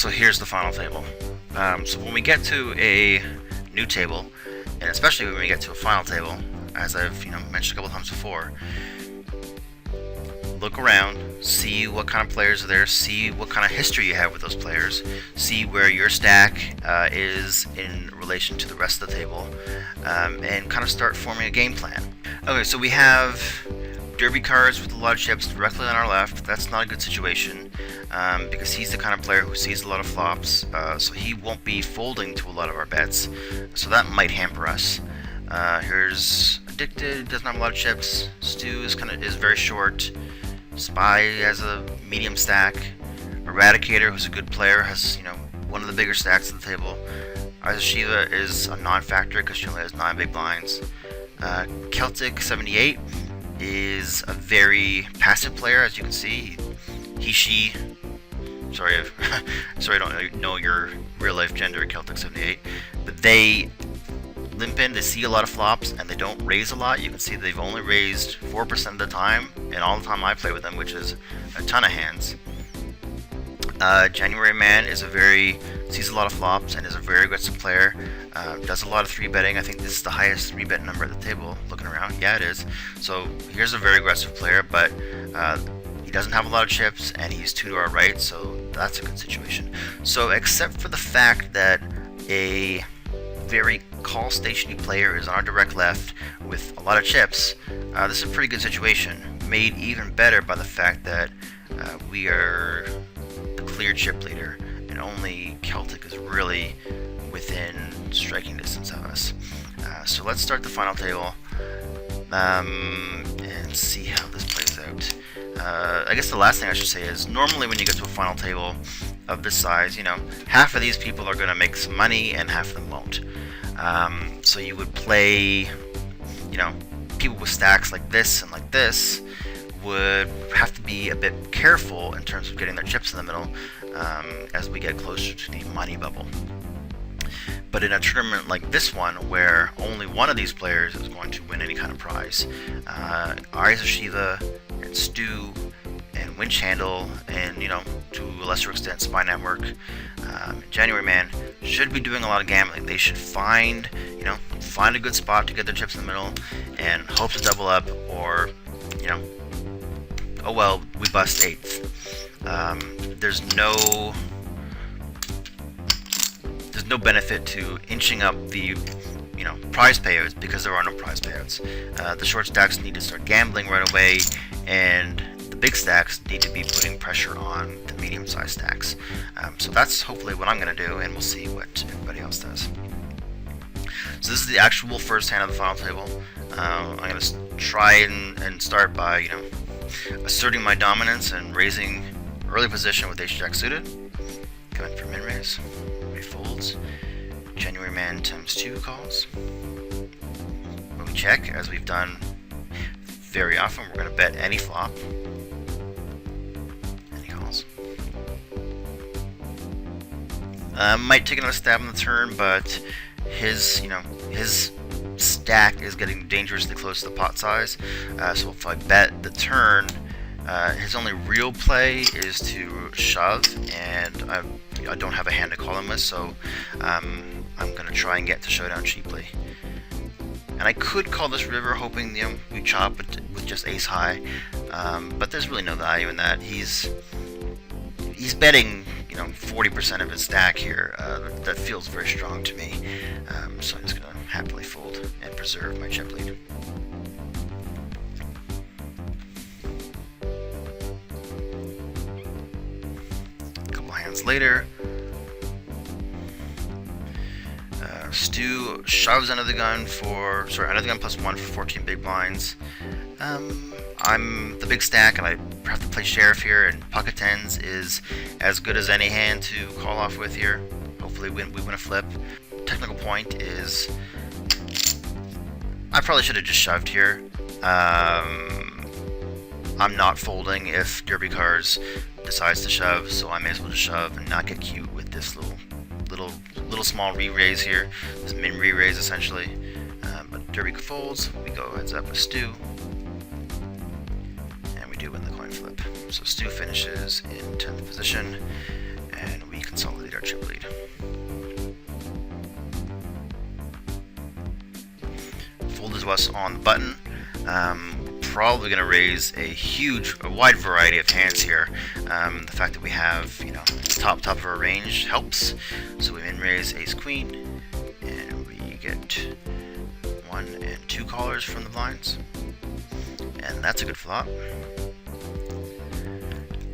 So here's the final table. So when we get to a new table, and especially when we get to a final table, as I've mentioned a couple times before, look around, see what kind of players are there, see what kind of history you have with those players, see where your stack is in relation to the rest of the table, and kind of start forming a game plan. Okay, so we have derby cards with a lot of chips directly on our left. That's not a good situation because he's the kind of player who sees a lot of flops, so he won't be folding to a lot of our bets, so that might hamper us. Here's Addicted, doesn't have a lot of chips. Stu is very short. Spy has a medium stack. Eradicator, who's a good player, has one of the bigger stacks of the table. Shiva is a non-factor because she only has 9 big blinds. Celtic 78 is a very passive player, as you can see. She. Sorry, sorry, I don't know your real life gender, Celtic 78, but they limp in, they see a lot of flops, and they don't raise a lot. You can see they've only raised 4% of the time, and all the time I play with them, which is a ton of hands. January Man sees a lot of flops and is a very aggressive player. Does a lot of 3-betting. I think this is the highest 3-bet number at the table. Looking around, yeah, it is. So here's a very aggressive player, but he doesn't have a lot of chips, and he's 2 to our right, so that's a good situation. So except for the fact that a very call stationy player is on our direct left with a lot of chips, this is a pretty good situation, made even better by the fact that we are the clear chip leader and only Celtic is really within striking distance of us. So let's start the final table and see how this plays out. I guess the last thing I should say is normally when you get to a final table of this size, half of these people are going to make some money and half of them won't. So you would play, people with stacks like this and like this would have to be a bit careful in terms of getting their chips in the middle as we get closer to the money bubble. But in a tournament like this one, where only one of these players is going to win any kind of prize, Eyes of Shiva and Stu and Winch Handle and, to a lesser extent, Spy Network, January Man should be doing a lot of gambling. They should find a good spot to get their chips in the middle and hope to double up, or, oh well, we bust 8th. There's no benefit to inching up the prize payouts because there are no prize payouts. The short stacks need to start gambling right away, and the big stacks need to be putting pressure on the medium-sized stacks. So that's hopefully what I'm going to do, and we'll see what everybody else does. So this is the actual first hand of the final table. I'm going to try and start by asserting my dominance and raising early position with H-Jack suited. Coming for min-raise. Folds. January Man times 2 calls. When we check, as we've done very often, we're going to bet any flop. Any calls. Might take another stab on the turn, but his stack is getting dangerously close to the pot size. So if I bet the turn, his only real play is to shove, and I don't have a hand to call him with, so I'm going to try and get to showdown cheaply. And I could call this river hoping we chop with just ace high, but there's really no value in that. He's betting 40% of his stack here. That feels very strong to me, so I'm just going to happily fold and preserve my chip lead. Later, Stu shoves under the gun under the gun plus 1 for 14 big blinds. I'm the big stack, and I have to play sheriff here, and pocket tens is as good as any hand to call off with here. Hopefully we win a flip. Technical point is I probably should have just shoved here. I'm not folding if Derby Cars decides to shove, so I may as well just shove and not get cute with this little small re-raise here. This min re-raise essentially. But Derby folds, we go heads up with Stu, and we do win the coin flip. So Stu finishes in 10th position, and we can consolidate our chip lead. Folded to us on the button. Probably going to raise a wide variety of hands here. The fact that we have, you know, top of our range helps. So we min raise ace queen, and we get 1 and 2 callers from the blinds, and that's a good flop.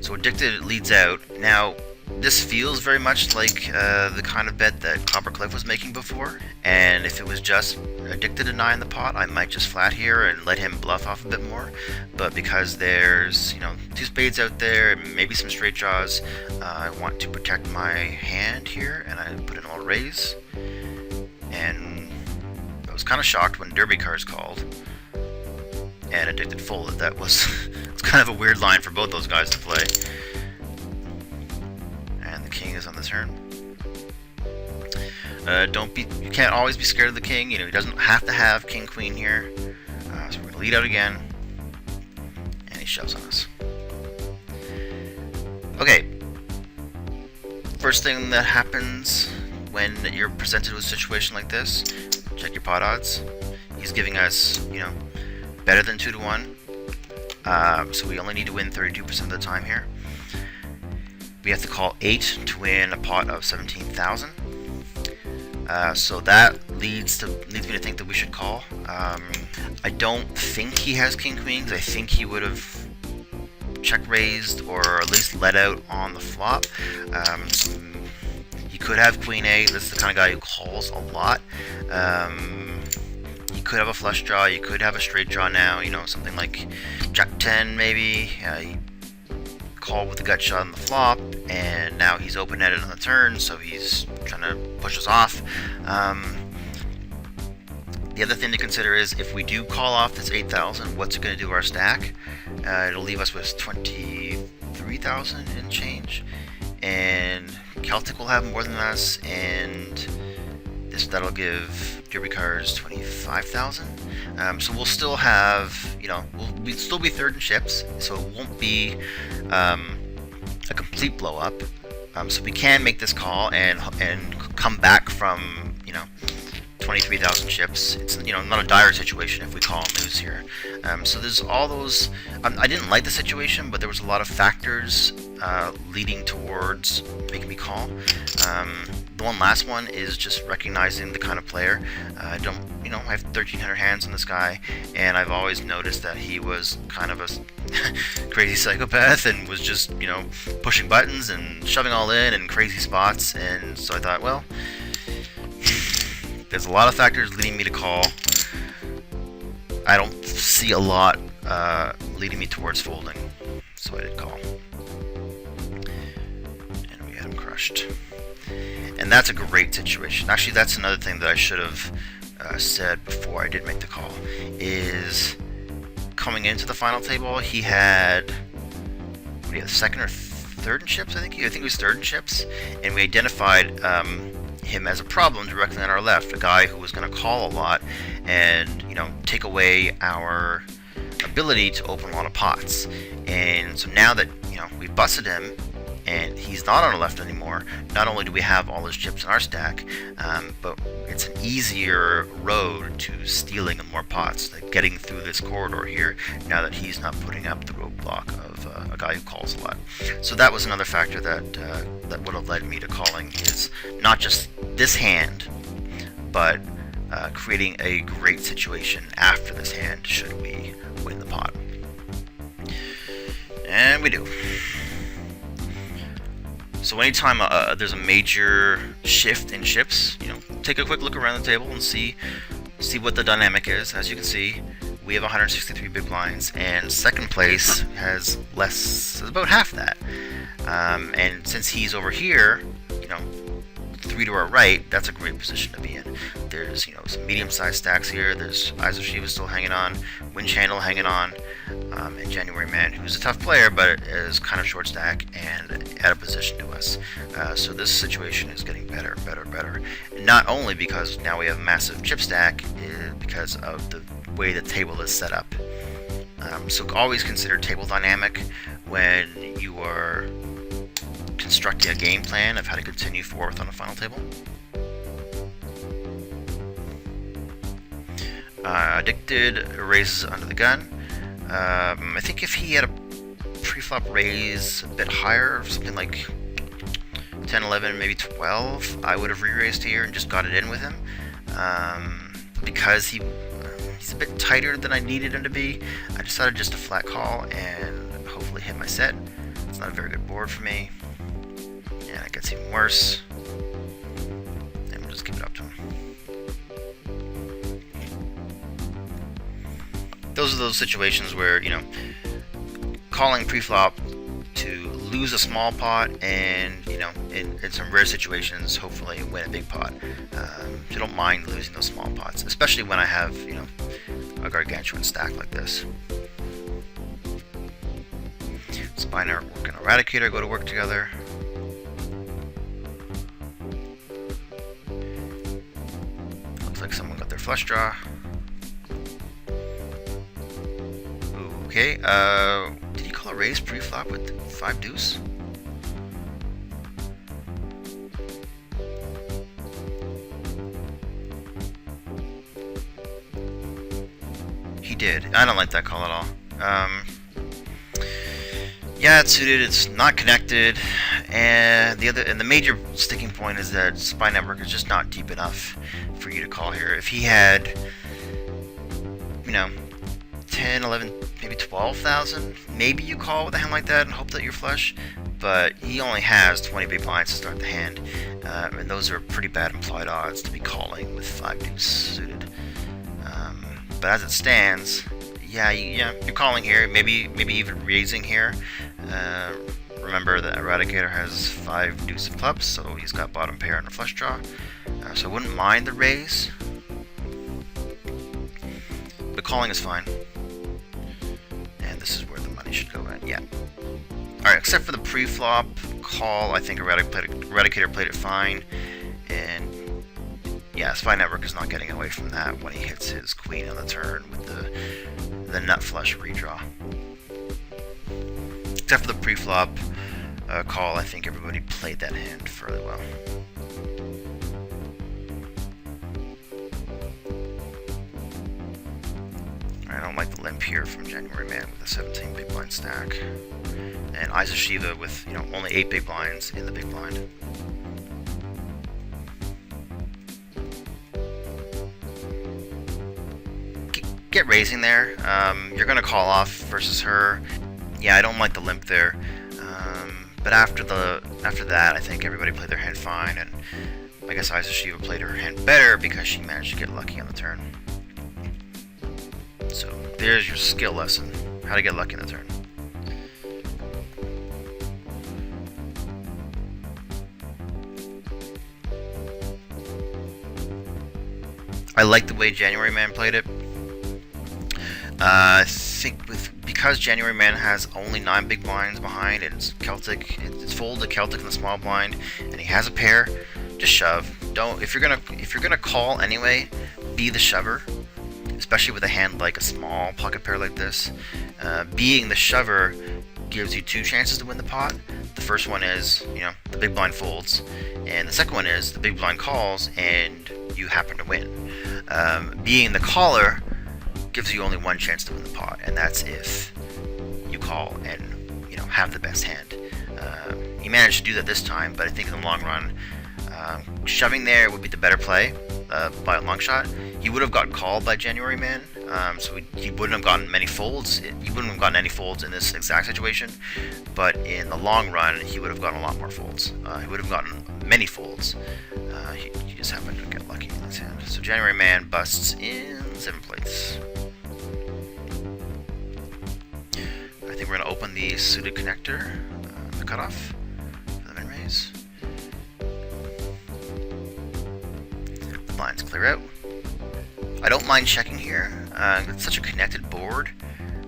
So Addicted leads out. Now this feels very much like the kind of bet that Copper Cliff was making before, and if it was just Addicted to 9 in the pot, I might just flat here and let him bluff off a bit more. But because there's, you know, 2 spades out there, maybe some straight draws, I want to protect my hand here, and I put in a little raise. And I was kind of shocked when Derby cards called and Addicted folded. That was it's kind of a weird line for both those guys to play. And the king is on the turn. You can't always be scared of the king. You know, he doesn't have to have king queen here. So we're gonna lead out again, and he shoves on us. Okay. First thing that happens when you're presented with a situation like this, check your pot odds. He's giving us, you know, better than 2 to 1. So we only need to win 32% of the time here. We have to call 8 to win a pot of 17,000. So that leads me to think that we should call. I don't think he has king queen, because I think he would have check raised or at least let out on the flop. He could have queen A. This is the kind of guy who calls a lot. You could have a flush draw. You could have a straight draw now. You know, something like Jack 10 maybe. He called with a gut shot on the flop, and now he's open-ended on the turn, so he's trying to push us off. The other thing to consider is if we do call off this 8,000, what's it going to do to our stack? It'll leave us with 23,000 and change, and Celtic will have more than us, and that'll give Derby cards 25,000. So we'll still have, you know, we'll still be third in chips, so it won't be a complete blow up. So we can make this call and come back from, you know, 23,000 chips. It's, you know, not a dire situation if we call and lose here. So there's all those. I didn't like the situation, but there was a lot of factors leading towards making me call. The last one is just recognizing the kind of player. I have 1,300 hands on this guy, and I've always noticed that he was kind of a crazy psychopath and was just, you know, pushing buttons and shoving all in crazy spots. And so I thought, well, there's a lot of factors leading me to call. I don't see a lot leading me towards folding, so I did call. And we had him crushed. And that's a great situation. Actually, that's another thing that I should have said before I did make the call, is coming into the final table, he had, second or third in chips, I think it was third in chips, and we identified him as a problem directly on our left, a guy who was going to call a lot and, you know, take away our ability to open a lot of pots. And so now that, you know, we've busted him and he's not on our left anymore, not only do we have all his chips in our stack, but it's an easier road to stealing more pots, like getting through this corridor here, now that he's not putting up the roadblock of a guy who calls a lot. So that was another factor that would have led me to calling, is not just this hand, but creating a great situation after this hand should we win the pot. And we do. So anytime there's a major shift in chips, you know, take a quick look around the table and see what the dynamic is. As you can see, we have 163 big blinds, and second place has about half that. And since he's over here, you know, 3 to our right, that's a great position to be in. There's, you know, some medium-sized stacks here. There's Eyes of Shiva still hanging on, Wind Channel hanging on, and January Man, who's a tough player, but is kind of short stack and at a position to us. So this situation is getting better, better, better. And not only because now we have a massive chip stack, because of the way the table is set up. So always consider table dynamic when you are constructing a game plan of how to continue forth on the final table. Addicted raises under the gun. I think if he had a pre-flop raise a bit higher, something like 10, 11, maybe 12, I would have re-raised here and just got it in with him. Because he's a bit tighter than I needed him to be, I decided just to flat call and hopefully hit my set. It's not a very good board for me. And it gets even worse. And we'll just give it up to him. Those are those situations where, you know, calling pre-flop to lose a small pot and, you know, in some rare situations, hopefully win a big pot. So I don't mind losing those small pots, especially when I have, you know, a gargantuan stack like this. Spy Network and Eradicator go to work together. Looks like someone got their flush draw. Okay, did he call a raise pre-flop with 5 deuce? He did. I don't like that call at all. Yeah, it's suited. It's not connected, and the major sticking point is that Spy Network is just not deep enough for you to call here. If he had, you know, 10, 11, maybe 12,000, maybe you call with a hand like that and hope that you're flush, but he only has 20 big blinds to start the hand, and those are pretty bad implied odds to be calling with 5 deuce suited. But as it stands, yeah, you're calling here, maybe even raising here. Remember that Eradicator has 5 deuce of clubs, so he's got bottom pair and a flush draw, so I wouldn't mind the raise, but calling is fine. This is where the money should go in. Yeah. Alright, except for the pre-flop call, I think Eradicator played it fine. And yeah, Spy Network is not getting away from that when he hits his queen on the turn with the nut flush redraw. Except for the pre-flop call, I think everybody played that hand fairly well. I don't like the limp here from January Man with a 17 big blind stack, and Eyes of Shiva with, you know, only 8 big blinds in the big blind. Get raising there. You're gonna call off versus her. Yeah, I don't like the limp there. But after that, I think everybody played their hand fine, and I guess Eyes of Shiva played her hand better because she managed to get lucky on the turn. So there's your skill lesson, how to get lucky in the turn. I like the way January Man played it. I think because January Man has only 9 big blinds behind, and it's Celtic, it's fold to Celtic in the small blind, and he has a pair, just shove. Don't if you're gonna call anyway, be the shover. Especially with a hand like a small pocket pair like this. Being the shover gives you 2 chances to win the pot. The first one is, you know, the big blind folds, and the second one is the big blind calls and you happen to win. Being the caller gives you only 1 chance to win the pot, and that's if you call and, you know, have the best hand. He managed to do that this time, but I think in the long run, shoving there would be the better play by a long shot. He would have gotten called by January Man, so he wouldn't have gotten many folds. He wouldn't have gotten any folds in this exact situation, but in the long run, he would have gotten a lot more folds. He would have gotten many folds. He just happened to get lucky in his hand. So January Man busts in 7th place. I think we're going to open the suited connector, the cutoff for the min raise. The blinds clear out. I don't mind checking here. It's such a connected board,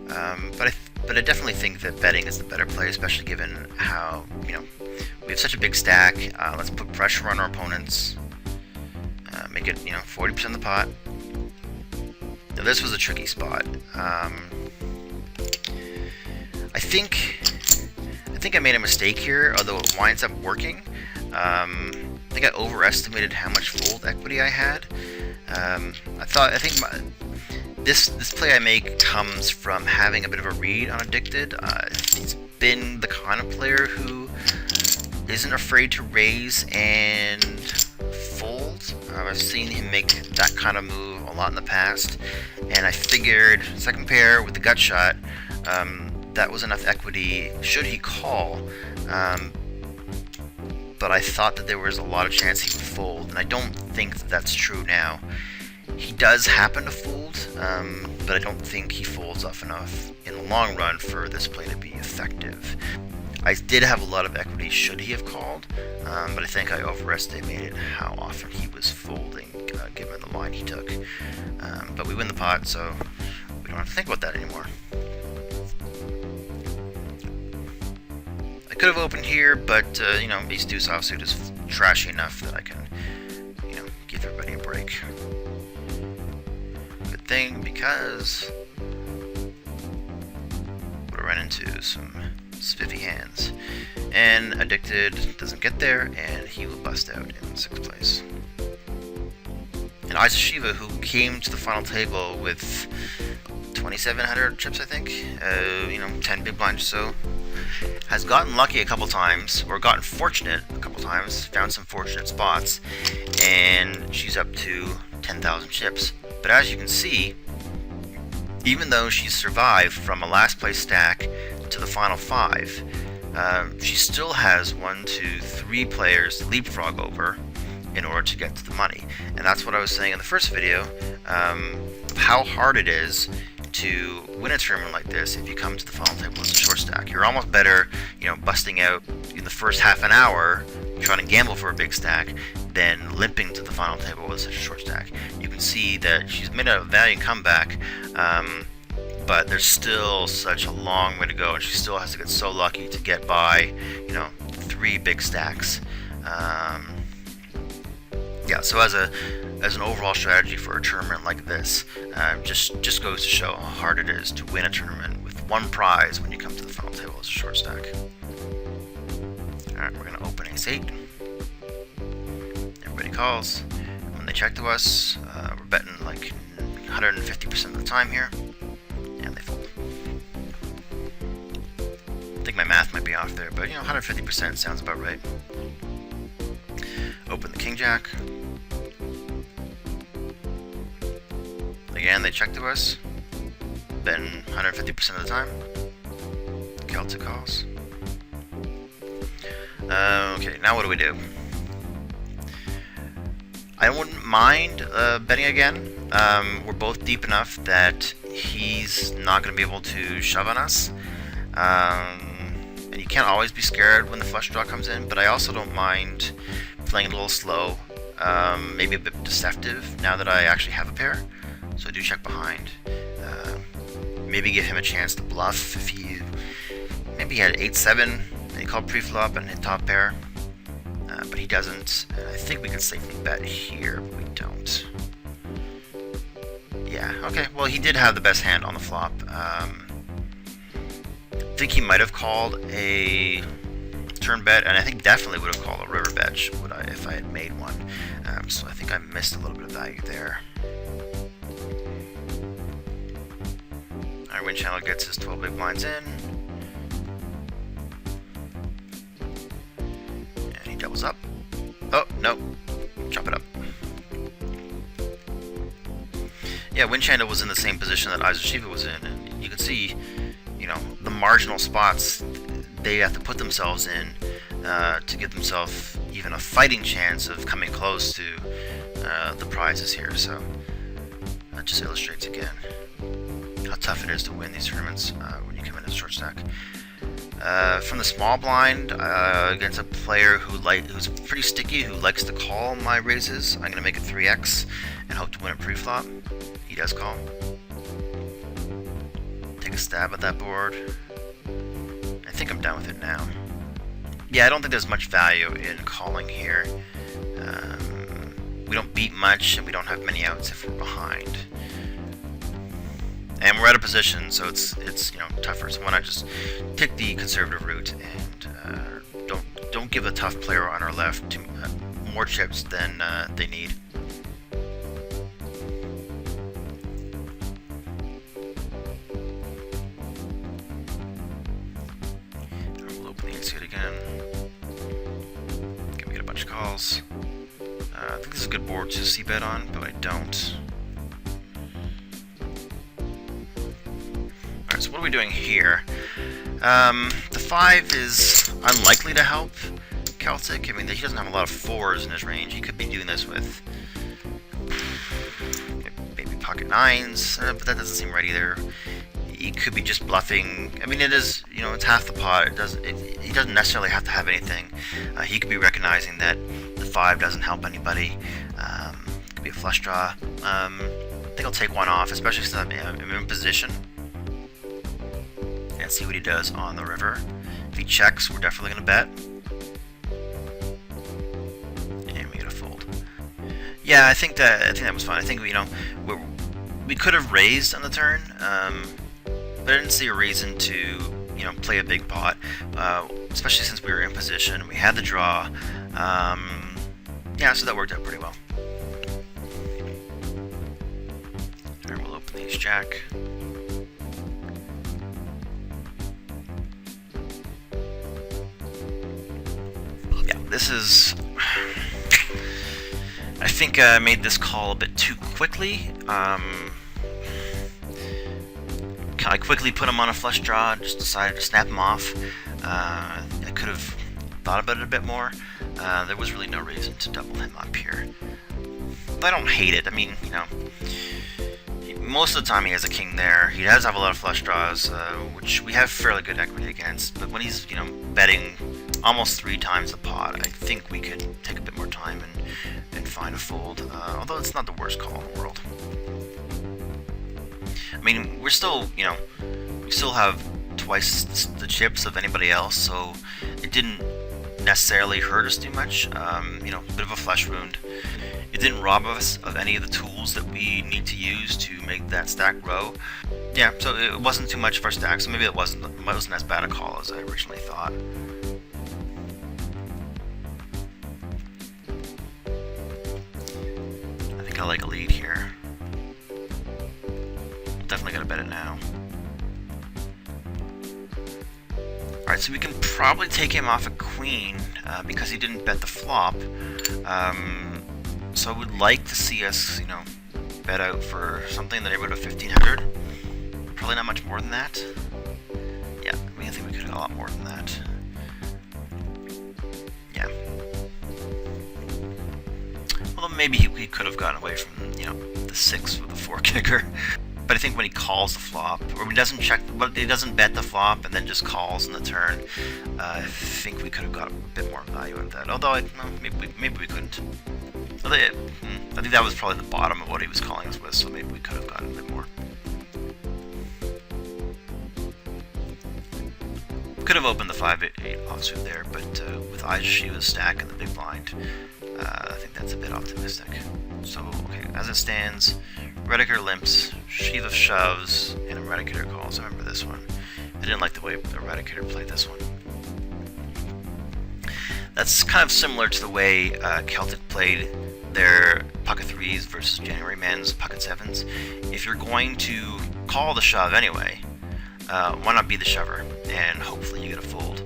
but I definitely think that betting is the better play, especially given how, you know, we have such a big stack. Let's put pressure on our opponents. Make it, you know, 40% of the pot. Now this was a tricky spot. I think think I made a mistake here, although it winds up working. I think I overestimated how much fold equity I had. I think this play I make comes from having a bit of a read on Addicted. He's been the kind of player who isn't afraid to raise and fold. I've seen him make that kind of move a lot in the past, and I figured second pair with the gut shot, that was enough equity should he call. But I thought that there was a lot of chance he would fold, and I don't think that that's true now. He does happen to fold, but I don't think he folds off enough in the long run for this play to be effective. I did have a lot of equity should he have called, but I think I overestimated how often he was folding, given the line he took. But we win the pot, so we don't have to think about that anymore. I could have opened here, but ace deuce offsuit is trashy enough that I can, give everybody a break. Good thing, because would have run into some spiffy hands. And Addicted doesn't get there, and he will bust out in 6th place. And Isa Shiva, who came to the final table with 2,700 chips, I think, 10 big blinds or so, has gotten lucky a couple times, or gotten fortunate a couple times, found some fortunate spots, and she's up to 10,000 chips. But as you can see, even though she's survived from a last place stack to the final 5, she still has 1, 2, 3 players to leapfrog over in order to get to the money. And that's what I was saying in the first video, how hard it is to win a tournament like this if you come to the final table as a short stack. You're almost better, busting out in the first half an hour trying to gamble for a big stack than limping to the final table with such a short stack. You can see that she's made a valiant comeback, but there's still such a long way to go, and she still has to get so lucky to get by, 3 big stacks. So as an overall strategy for a tournament like this, just goes to show how hard it is to win a tournament with 1 prize when you come to the final table as a short stack. Alright, we're going to open ace-8. Everybody calls. When they check to us, we're betting like 150% of the time here, and they fold. I think my math might be off there, but 150% sounds about right. Open the king-jack. Again, they check to us. Betting 150% of the time. Celtic calls. Okay, now what do we do? I wouldn't mind betting again. We're both deep enough that he's not going to be able to shove on us. And you can't always be scared when the flush draw comes in, but I also don't mind playing a little slow, maybe a bit deceptive now that I actually have a pair. So I do check behind. Maybe give him a chance to bluff if maybe he had 8-7 and he called pre-flop and hit top pair, but he doesn't. I think we could safely bet here, but we don't. Yeah, okay, well he did have the best hand on the flop. I think he might have called a turn bet, and I think definitely would have called a river bet if I had made one. So I think I missed a little bit of value there. Our wind channel gets his 12 big blinds in, and he doubles up. Oh no, chop it up. Yeah, Wind Channel was in the same position that Isa Shiva was in, and you can see, the marginal spots they have to put themselves in to give themselves even a fighting chance of coming close to the prizes here. So that just illustrates again how tough it is to win these tournaments when you come in as a short stack. From the small blind against a player who's pretty sticky, who likes to call my raises, I'm going to make it 3x and hope to win a pre-flop. He does call. Take a stab at that board. I think I'm done with it now. Yeah, I don't think there's much value in calling here. We don't beat much, and we don't have many outs if we're behind. and we're out of position, so it's tougher. So why not just take the conservative route and don't give a tough player on our left more chips than they need. We'll open the insuit again. Can we get a bunch of calls? I think this is a good board to c-bet on, but I don't. Alright, so what are we doing here? The 5 is unlikely to help Celtic. I mean, he doesn't have a lot of 4s in his range. He could be doing this with maybe pocket 9s, but that doesn't seem right either. He could be just bluffing. I mean, it is, it's half the pot. He doesn't necessarily have to have anything. He could be recognizing that the 5 doesn't help anybody. It could be a flush draw. I think I'll take one off, especially since I'm in position. And see what he does on the river. If he checks, we're definitely going to bet. And we get a fold. Yeah, I think that was fine. I think we could have raised on the turn, but I didn't see a reason to play a big pot, especially since we were in position. We had the draw. Yeah, so that worked out pretty well. Alright, we'll open the ace-jack. This is... I think I made this call a bit too quickly. I quickly put him on a flush draw, just decided to snap him off. I could have thought about it a bit more. There was really no reason to double him up here. But I don't hate it. I mean, most of the time he has a king there. He does have a lot of flush draws, which we have fairly good equity against. But when he's, betting almost 3 times the pot, I think we could take a bit more time and find a fold. Although it's not the worst call in the world. I mean, we're still, we still have twice the chips of anybody else, so it didn't necessarily hurt us too much. A bit of a flesh wound. It didn't rob us of any of the tools that we need to use to make that stack grow. Yeah, so it wasn't too much of our stack, so maybe it wasn't as bad a call as I originally thought. I think I like a lead here. Definitely gonna bet it now. Alright, so we can probably take him off a queen because he didn't bet the flop. So I would like to see us, bet out for something in the neighborhood of 1500. Probably not much more than that. Yeah, I think we could have a lot more than that. Yeah. Although maybe he could have gotten away from, the 6 with the 4 kicker. But I think when he calls the flop, or he doesn't check, but he doesn't bet the flop and then just calls on the turn, I think we could have got a bit more value out of that. Although, maybe we couldn't. I think that was probably the bottom of what he was calling us with, so maybe we could have gotten a bit more. Could have opened the 5-8 offsuit there, but with Shiva's stack and the big blind, I think that's a bit optimistic. So, okay, as it stands, Rediker limps, Shiva shoves, and Eradicator calls. I remember this one. I didn't like the way Eradicator played this one. That's kind of similar to the way Celtic played their pocket 3s versus January men's pocket 7s. If you're going to call the shove anyway, why not be the shover, and hopefully you get a fold.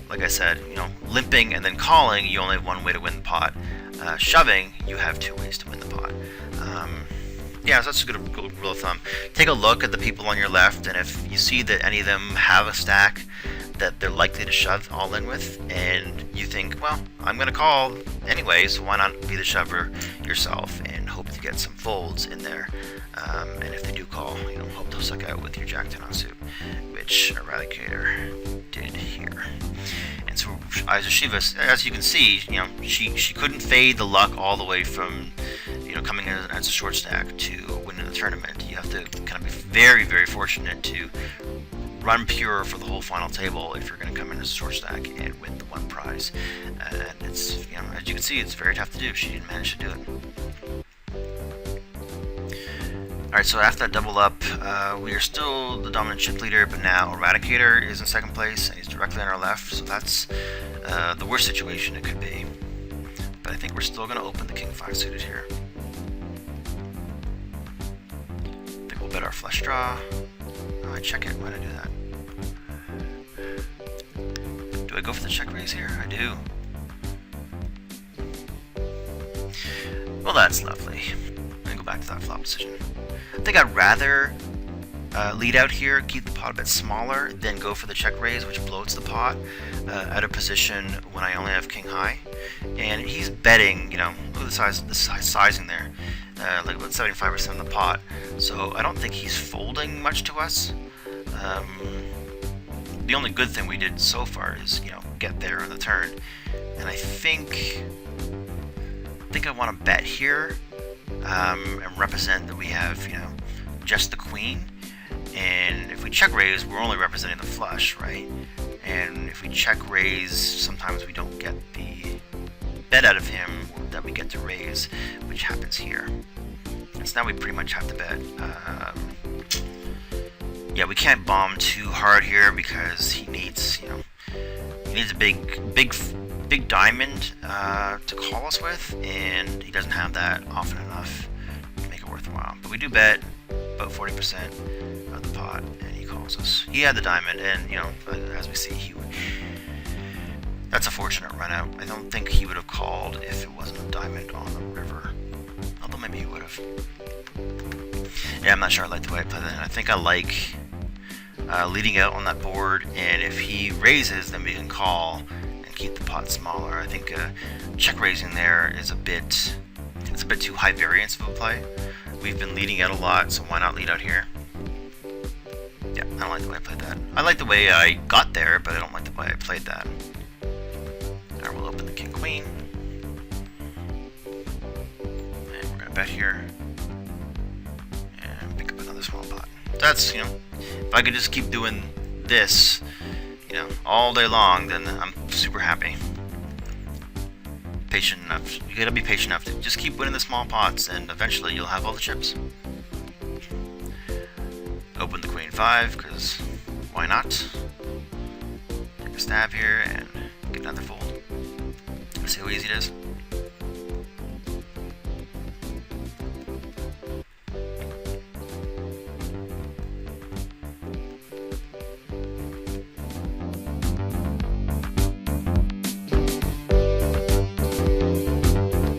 Like I said, limping and then calling, you only have one way to win the pot. Shoving, you have 2 ways to win the pot. Yeah, so that's a good rule of thumb. Take a look at the people on your left, and if you see that any of them have a stack that they're likely to shove all in with, and you think, well, I'm going to call anyway, so why not be the shover yourself and hope to get some folds in there. And if they do call, hope to suck out with your Jack-10 offsuit, which Eradicator did here. And so Shiva, as you can see, she couldn't fade the luck all the way from, coming in as a short stack to winning the tournament. You have to kind of be very, very fortunate to run pure for the whole final table if you're going to come in as a short stack and win the one prize. And it's, as you can see, it's very tough to do. She didn't manage to do it. Alright, so after that double up, we are still the dominant chip leader, but now Eradicator is in second place, and he's directly on our left, so that's the worst situation it could be. But I think we're still going to open the King 5 suited here. I think we'll bet our flush draw. Oh, I check it. Why did I do that? Do I go for the check raise here? I do. Well, that's lovely. I'm going to go back to that flop decision. I think I'd rather lead out here, keep the pot a bit smaller, then go for the check raise, which bloats the pot out of position when I only have king high. And he's betting, you know, look at the sizing there, like about 75% of the pot. So I don't think he's folding much to us. The only good thing we did so far is, you know, get there on the turn. And I think I want to bet here and represent that we have, you know, just the queen. And if we check raise, we're only representing the flush, right? And if we check raise, sometimes we don't get the bet out of him that we get to raise, which happens here. And so now we pretty much have to bet. Yeah, we can't bomb too hard here because he needs, you know, he needs a big diamond to call us with, and he doesn't have that often enough to make it worthwhile. But we do bet about 40% of the pot, and he calls us. He had the diamond, and you know, as we see, that's a fortunate run out. I don't think he would have called if it wasn't a diamond on the river, although maybe he would have. Yeah, I'm not sure I like the way I play that. I think I like leading out on that board, and if he raises, then we can call and keep the pot smaller. I think check raising there is a bit too high variance of a play. We've been leading out a lot, so why not lead out here? Yeah, I don't like the way I played that. I like the way I got there, but I don't like the way I played that. Alright, we'll open the king queen. And we're gonna bet here. And pick up another small pot. That's, you know, if I could just keep doing this, you know, all day long, then I'm super happy. Patient enough. You gotta be patient enough to just keep winning the small pots, and eventually you'll have all the chips. Open the queen 5, because why not? Take a stab here and get another fold. See how easy it is?